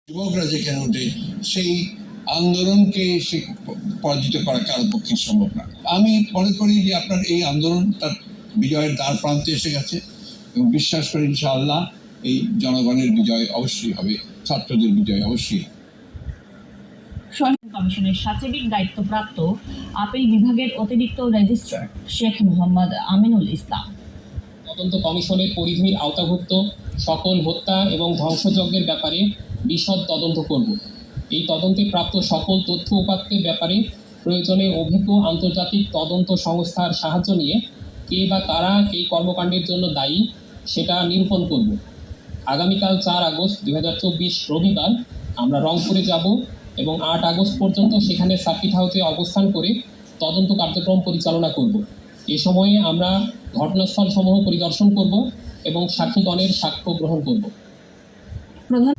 যুবকরা যেখানে ওঠে সেই আন্দোলনকে সে পরাজিত করা কারো পক্ষে সম্ভব না। আমি মনে করি যে আপনার এই আন্দোলন তার বিজয়ের দ্বার প্রান্তে এসে গেছে এবং বিশ্বাস করি ইনশাআল্লাহ এই জনগণের বিজয় অবশ্যই হবে, ছাত্রদের বিজয় অবশ্যই হবে। কমিশনের সচিবিক দায়িত্বপ্রাপ্ত আপিল বিভাগের অতিরিক্ত রেজিস্ট্রার শেখ মোহাম্মদ আমিনুল ইসলাম তদন্ত কমিশনের পরিধির আওতাভুক্ত সকল হত্যা এবং ধ্বংসযজ্ঞের ব্যাপারে বিশদ তদন্ত করব। এই তদন্তে প্রাপ্ত সকল তথ্য উপাত্তের ব্যাপারে প্রয়োজনে অভিজ্ঞ আন্তর্জাতিক তদন্ত সংস্থার সাহায্য নিয়ে কে বা কারা এই কর্মকাণ্ডের জন্য দায়ী সেটা নিরূপণ করব। আগামীকাল 4 আগস্ট 2024 রবিবার আমরা রংপুরে যাব এবং 8 আগস্ট পর্যন্ত সেখানে সার্কিট হাউসে অবস্থান করে তদন্ত কার্যক্রম পরিচালনা করব। এ সময়ে আমরা ঘটনাস্থল সমূহ পরিদর্শন করব এবং সাক্ষীগণের সাক্ষ্য গ্রহণ করব। প্রধান